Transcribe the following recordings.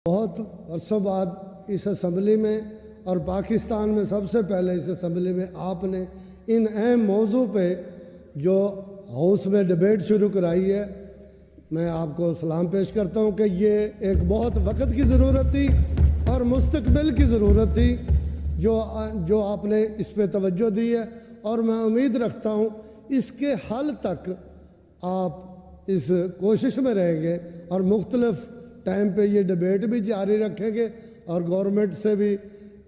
बहुत अरसों बाद इस असम्बली में और पाकिस्तान में सबसे पहले इस असम्बली में आपने इन अहम मौजू पे जो हाउस में डिबेट शुरू कराई है, मैं आपको सलाम पेश करता हूँ कि ये एक बहुत वक्त की ज़रूरत थी और मुस्तकबिल की ज़रूरत थी जो आपने इस पे तवज्जो दी है। और मैं उम्मीद रखता हूँ इसके हल तक आप इस कोशिश में रहेंगे और मुख्तलिफ़ टाइम पे ये डिबेट भी जारी रखेंगे और गवर्नमेंट से भी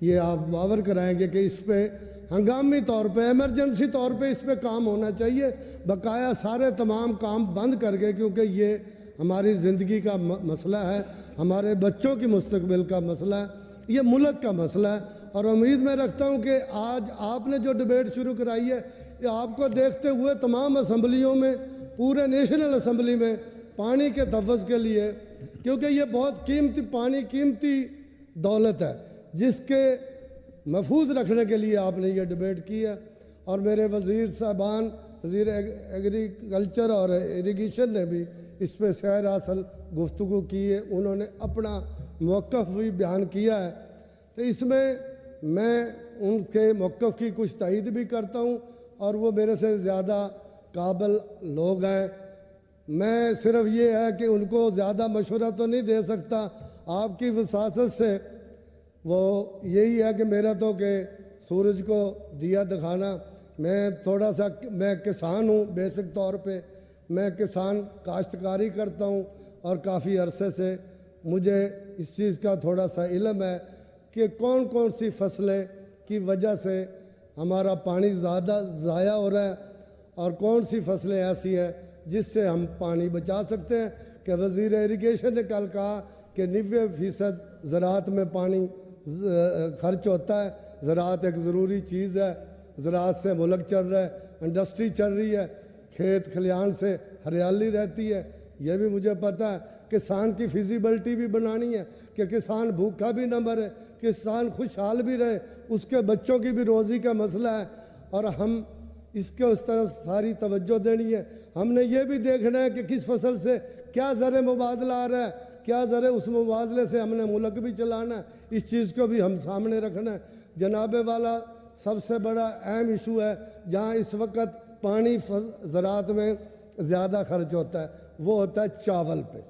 ये आप बावर कराएंगे कि इस पे हंगामी तौर पे, एमरजेंसी तौर पे इस पे काम होना चाहिए, बकाया सारे तमाम काम बंद करके, क्योंकि ये हमारी ज़िंदगी का मसला है, हमारे बच्चों की मुस्तकबिल का मसला है, ये मुल्क का मसला है। और उम्मीद मैं रखता हूँ कि आज आपने जो डिबेट शुरू कराई है, ये आपको देखते हुए तमाम असम्बलियों में, पूरे नेशनल असम्बली में पानी के तहफ़्फ़ुज़ के लिए, क्योंकि ये बहुत कीमती पानी, कीमती दौलत है जिसके महफूज रखने के लिए आपने ये डिबेट की है। और मेरे वज़ीर साहबान, वज़ीर एग्रीकल्चर और इरिगेशन ने भी इस पर सैर हासिल गुफ्तगू की है, उन्होंने अपना मौक़िफ़ भी बयान किया है। तो इसमें मैं उनके मौक़िफ़ की कुछ तायीद भी करता हूँ और वो मेरे से ज़्यादा काबिल लोग हैं। मैं सिर्फ ये है कि उनको ज़्यादा मशवरा तो नहीं दे सकता, आपकी वसासत से वो यही है कि मेरा तो कि सूरज को दिया दिखाना। मैं थोड़ा सा, मैं किसान हूँ, बेसिक तौर पे मैं किसान काश्तकारी करता हूँ और काफ़ी अरसे से मुझे इस चीज़ का थोड़ा सा इल्म है कि कौन कौन सी फसलें की वजह से हमारा पानी ज़्यादा ज़ाया हो रहा है और कौन सी फसलें ऐसी हैं जिससे हम पानी बचा सकते हैं। कि वज़ीर इरिगेशन ने कल कहा कि 90% ज़राअत में पानी खर्च होता है। ज़राअत एक ज़रूरी चीज़ है, ज़राअत से मुल्क चल रहा है, इंडस्ट्री चल रही है, खेत खलियान से हरियाली रहती है। यह भी मुझे पता है, किसान की फिजिबिलिटी भी बनानी है कि किसान भूखा भी न मरे, किसान खुशहाल भी रहे, उसके बच्चों की भी रोज़ी का मसला है और हम इसके उस तरफ सारी तवज्जो देनी है। हमने ये भी देखना है कि किस फसल से क्या ज़र मुबादला आ रहा है, क्या ज़र उस मुबादले से हमने मुल्क भी चलाना है, इस चीज़ को भी हम सामने रखना है। जनाबे वाला सबसे बड़ा अहम इशू है जहाँ इस वक्त पानी ज़राअत में ज़्यादा खर्च होता है, वो होता है चावल पे।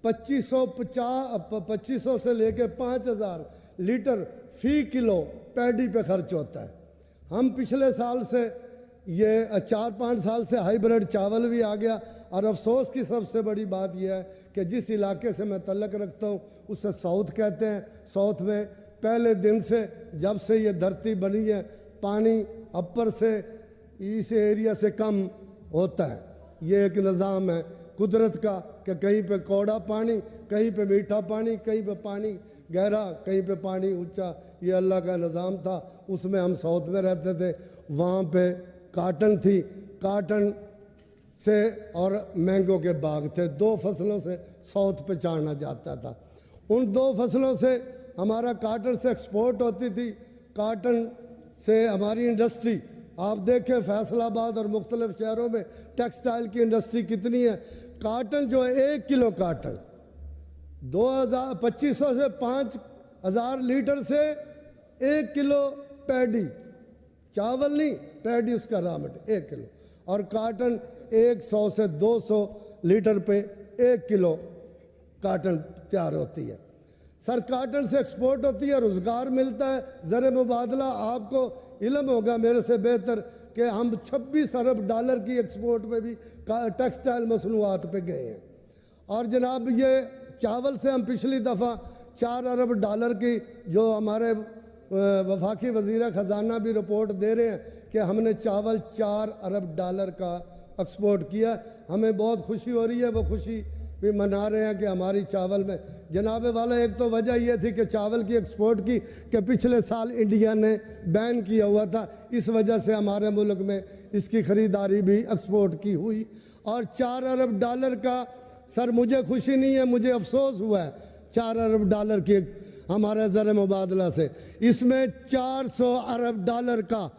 2500 से लेके 5000 लीटर फ़ी किलो पैडी पे खर्च होता है। हम पिछले साल से ये 4-5 साल से हाइब्रिड चावल भी आ गया। और अफसोस की सबसे बड़ी बात यह है कि जिस इलाके से मैं तल्लक रखता हूँ उसे साउथ कहते हैं। साउथ में पहले दिन से, जब से ये धरती बनी है, पानी अपर से इस एरिया से कम होता है। ये एक निज़ाम है कुदरत का कि कहीं पे कौड़ा पानी, कहीं पे मीठा पानी, कहीं पे पानी गहरा, कहीं पे पानी ऊंचा। ये अल्लाह का निज़ाम था। उसमें हम साउथ में रहते थे, वहाँ पे काटन थी, काटन से और मैंगो के बाग थे। 2 फसलों से साउथ पे चाड़ना जाता था। उन 2 फसलों से हमारा काटन से एक्सपोर्ट होती थी, काटन से हमारी इंडस्ट्री, आप देखें फैसलाबाद और मुख्तलिफ शहरों में टेक्सटाइल की इंडस्ट्री कितनी है। काटन जो है, 1 किलो काटन 2500 से 5000 लीटर से 1 किलो पैडी, चावल नहीं, पैडी उसका रॉ मटेरियल 1 किलो। और काटन 100 से 200 लीटर पे 1 किलो काटन तैयार होती है। सर काटन से एक्सपोर्ट होती है, रोज़गार मिलता है, ज़र मुबादला। आपको इल्म होगा मेरे से बेहतर कि हम 26 अरब डॉलर की एक्सपोर्ट में भी टेक्सटाइल मसनूआत पे गए हैं। और जनाब ये चावल से हम पिछली दफ़ा 4 अरब डॉलर की, जो हमारे वफाकी वज़ीर ख़जाना भी रिपोर्ट दे रहे हैं कि हमने चावल 4 अरब डॉलर का एक्सपोर्ट किया। हमें बहुत खुशी हो रही है, वो खुशी भी मना रहे हैं कि हमारी चावल में जनाबे वाला, एक तो वजह यह थी कि चावल की एक्सपोर्ट की कि पिछले साल इंडिया ने बैन किया हुआ था, इस वजह से हमारे मुल्क में इसकी ख़रीदारी भी एक्सपोर्ट की हुई। और 4 अरब डॉलर का, सर मुझे खुशी नहीं है, मुझे अफसोस हुआ है 4 अरब डॉलर की हमारे ज़र मुबादला से। इसमें 400 अरब डॉलर का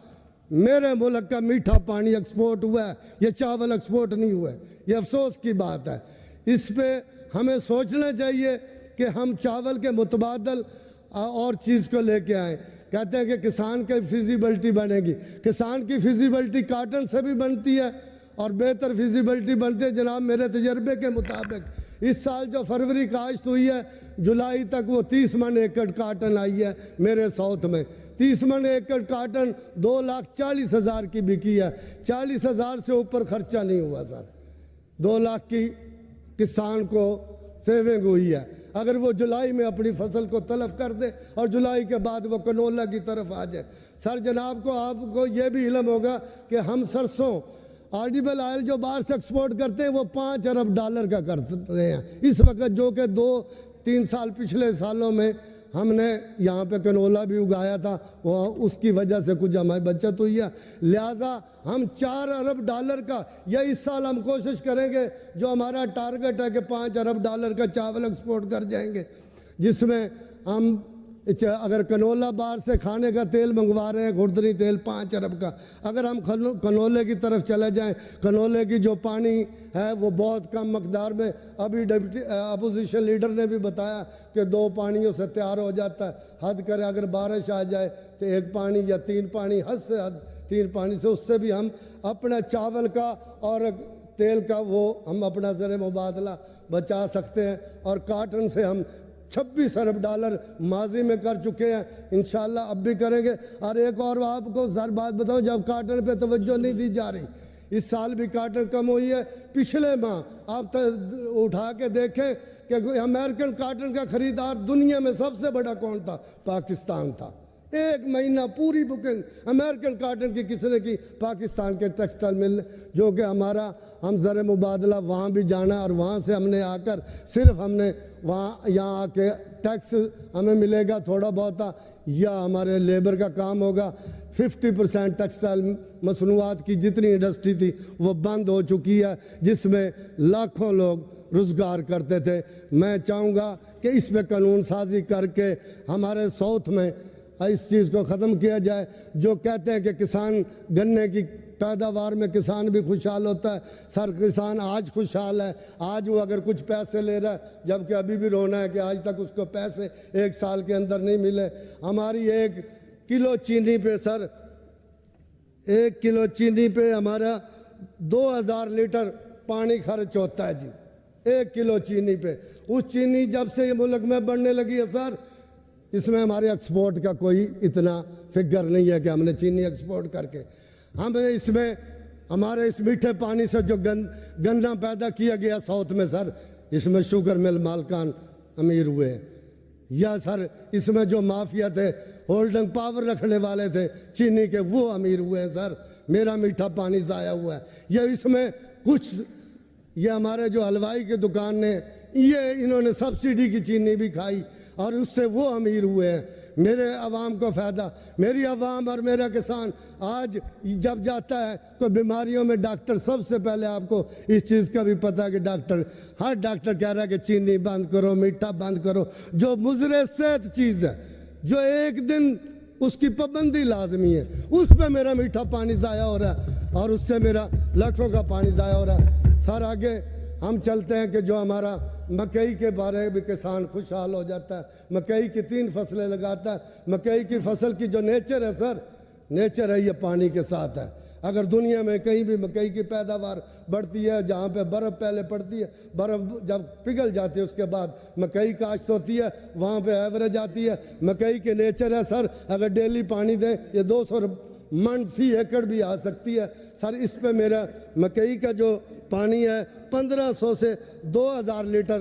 मेरे मुल्क का मीठा पानी एक्सपोर्ट हुआ है, ये चावल एक्सपोर्ट नहीं हुआ है। ये अफसोस की बात है। इस पे हमें सोचना चाहिए कि हम चावल के मुतबादल और चीज़ को लेके आए। कहते हैं कि किसान की फिजिबिलिटी बनेगी। किसान की फिजिबिलिटी काटन से भी बनती है और बेहतर फिजिबिलिटी बनती है। जनाब, मेरे तजर्बे के मुताबिक इस साल जो फरवरी काश्त हुई है, जुलाई तक वो 30 मन एकड़ काटन आई है मेरे साउथ में। 30 मन एकड़ काटन 2,40,000 की बिकी है। 40,000 से ऊपर खर्चा नहीं हुआ सर। 2 लाख की किसान को सेविंग हुई है। अगर वो जुलाई में अपनी फसल को तलफ कर दे और जुलाई के बाद वो कनोला की तरफ आ जाए। सर जनाब को आपको ये भी इल्म होगा कि हम सरसों ऑडिबल ऑयल जो बाहर से एक्सपोर्ट करते हैं वो $5 अरब का कर रहे हैं इस वक्त, जो कि 2-3 साल पिछले सालों में हमने यहाँ पे कनोला भी उगाया था, वो उसकी वजह से कुछ हमारी बचत हुई है। लिहाजा हम $4 अरब का, या इस साल हम कोशिश करेंगे, जो हमारा टारगेट है कि $5 अरब का चावल एक्सपोर्ट कर जाएंगे, जिसमें हम अगर कनोला बाहर से खाने का तेल मंगवा रहे हैं, खुर्दनी तेल $5 अरब का। अगर हम कनोले की तरफ चले जाएं, कनोले की जो पानी है वो बहुत कम मकदार में, अभी डिप्टी अपोजिशन लीडर ने भी बताया कि 2 पानियों से तैयार हो जाता है। हद करे अगर बारिश आ जाए तो 1 पानी या 3 पानी, हद से हद 3 पानी से, उससे भी हम अपना चावल का और तेल का वो हम अपना ज़र मुबादला बचा सकते हैं। और काटन से हम $26 अरब माजी में कर चुके हैं, इंशाल्लाह अब भी करेंगे। और एक और आपको सर बात बताऊं, जब काटन पे तवज्जो नहीं दी जा रही, इस साल भी काटन कम हुई है। पिछले माह आप उठा के देखें कि अमेरिकन काटन का खरीदार दुनिया में सबसे बड़ा कौन था? पाकिस्तान था। 1 महीना पूरी बुकिंग अमेरिकन काटन की किसने की? पाकिस्तान के टेक्सटाइल मिल, जो कि हमारा हम ज़र मुबादला वहाँ भी जाना, और वहाँ से हमने आकर सिर्फ हमने वहाँ यहाँ आके टैक्स हमें मिलेगा थोड़ा बहुत, या हमारे लेबर का काम होगा। 50% टेक्सटाइल मसनूआत की जितनी इंडस्ट्री थी वो बंद हो चुकी है, जिसमें लाखों लोग रोज़गार करते थे। मैं चाहूँगा कि इस पर कानून साजी करके हमारे साउथ में इस चीज़ को ख़त्म किया जाए। जो कहते हैं कि किसान गन्ने की पैदावार में किसान भी खुशहाल होता है, सर किसान आज खुशहाल है। आज वो अगर कुछ पैसे ले रहा है, जबकि अभी भी रोना है कि आज तक उसको पैसे 1 साल के अंदर नहीं मिले। हमारी 1 किलो चीनी पे सर, 1 किलो चीनी पे हमारा 2000 लीटर पानी खर्च होता है जी, 1 किलो चीनी पे। उस चीनी जब से ये मुल्क में बढ़ने लगी है सर, इसमें हमारे एक्सपोर्ट का कोई इतना फिगर नहीं है कि हमने चीनी एक्सपोर्ट करके हमने इसमें हमारे इस मीठे पानी से जो गन्ना पैदा किया गया साउथ में सर, इसमें शुगर मिल मालकान अमीर हुए हैं। या सर इसमें जो माफिया थे, होल्डिंग पावर रखने वाले थे चीनी के, वो अमीर हुए हैं सर। मेरा मीठा पानी ज़ाया हुआ है। ये इसमें कुछ, ये हमारे जो हलवाई की दुकान ने, ये इन्होंने सब्सिडी की चीनी भी खाई और उससे वो अमीर हुए हैं। मेरे अवाम को फ़ायदा, मेरी अवाम और मेरा किसान आज जब जाता है तो बीमारियों में डॉक्टर, सबसे पहले आपको इस चीज़ का भी पता है कि हर डॉक्टर कह रहा है कि चीनी बंद करो, मीठा बंद करो, जो मुज़रे सेहत चीज़ है, जो एक दिन उसकी पाबंदी लाजमी है, उस पर मेरा मीठा पानी ज़ाया हो रहा है और उससे मेरा लाखों का पानी ज़ाया हो रहा है। सर आगे हम चलते हैं कि जो हमारा मकई के बारे में भी किसान खुशहाल हो जाता है। मकई की 3 फसलें लगाता है। मकई की फसल की जो नेचर है सर, नेचर है ये पानी के साथ है। अगर दुनिया में कहीं भी मकई की पैदावार बढ़ती है, जहाँ पे बर्फ़ पहले पड़ती है, बर्फ़ जब पिघल जाती है उसके बाद मकई काश्त होती है, वहाँ पे एवरेज आती है। मकई के नेचर है सर, अगर डेली पानी दें ये 200 मन फी एकड़ भी आ सकती है सर। इस पे मेरा मकई का जो पानी है 1500 से 2000 लीटर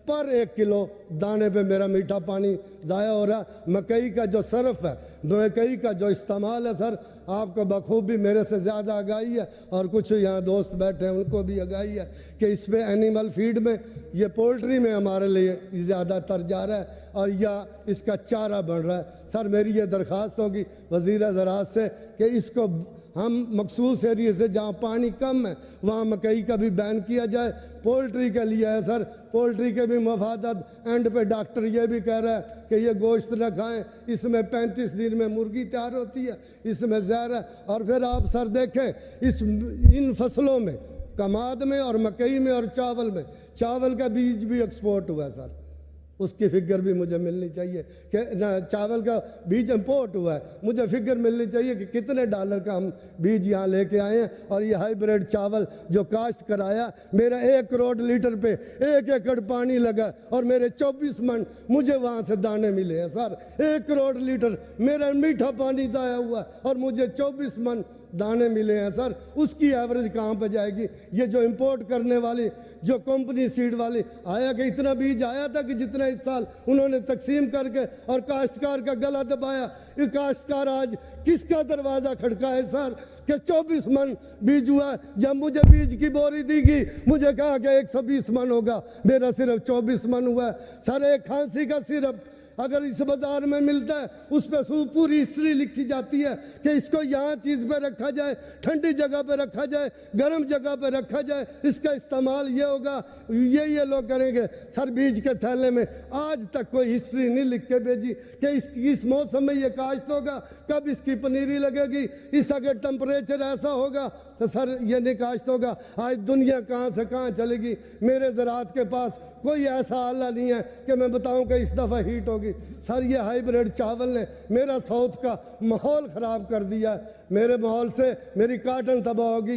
पर 1 किलो दाने पे मेरा मीठा पानी ज़ाया हो रहा। मकई का जो सरफ है, मकई का जो इस्तेमाल है सर, आपको बखूबी मेरे से ज़्यादा आगाही है, और कुछ यहाँ दोस्त बैठे हैं उनको भी आगाही है कि इसमें एनिमल फीड में, ये पोल्ट्री में हमारे लिए ज़्यादातर जा रहा है और या इसका चारा बढ़ रहा है। सर मेरी ये दरख्वास्त होगी वज़ीर ज़राअत से कि इसको हम मखसूस एरिए से जहाँ पानी कम है वहाँ मकई का भी बैन किया जाए। पोल्ट्री के लिए है सर, पोल्ट्री के भी मफादत, एंड पे डॉक्टर ये भी कह रहा है कि ये गोश्त न खाएं, इसमें 35 दिन में मुर्गी तैयार होती है, इसमें जहर है। और फिर आप सर देखें इन फसलों में, कमाद में और मकई में और चावल में, चावल का बीज भी एक्सपोर्ट हुआ है सर, उसकी फिगर भी मुझे मिलनी चाहिए कि ना चावल का बीज इंपोर्ट हुआ है, मुझे फिगर मिलनी चाहिए कि कितने डॉलर का हम बीज यहाँ लेके आए हैं। और ये हाइब्रिड चावल जो काश्त कराया, मेरा 1 करोड़ लीटर पे 1 एकड़ पानी लगा और मेरे 24 मन मुझे वहाँ से दाने मिले हैं सर। 1 करोड़ लीटर मेरा मीठा पानी जाया हुआ और मुझे 24 मन दाने मिले हैं सर। उसकी एवरेज कहाँ पे जाएगी? ये जो इंपोर्ट करने वाली जो कंपनी सीड वाली आया कि इतना बीज आया था कि जितना इस साल उन्होंने तकसीम करके और काश्तकार का गला दबाया। ये काश्तकार आज किसका दरवाज़ा खड़का है सर कि 24 मन बीज हुआ? जब मुझे बीज की बोरी दी गई मुझे कहा कि 120 मन होगा, मेरा सिर्फ 24 मन हुआ है सर। एक खांसी का सिरप अगर इस बाजार में मिलता है उस पर पूरी हिस्ट्री लिखी जाती है कि इसको यहाँ चीज़ पे रखा जाए, ठंडी जगह पे रखा जाए, गर्म जगह पे रखा जाए, इसका इस्तेमाल ये होगा, ये लोग करेंगे सर। बीज के थैले में आज तक कोई हिस्ट्री नहीं लिख के भेजी कि इस मौसम में ये काश्त होगा, कब इसकी पनीरी लगेगी, इस अगर टेम्परेचर ऐसा होगा तो सर ये नहीं काश्त होगा। आज दुनिया कहाँ से कहाँ चलेगी। मेरे ज़राअत के पास कोई ऐसा आला नहीं है कि मैं बताऊं कि इस दफ़ा हीट होगी सर। ये हाइब्रिड चावल ने मेरा साउथ का माहौल ख़राब कर दिया। मेरे माहौल से मेरी काटन तबाह होगी।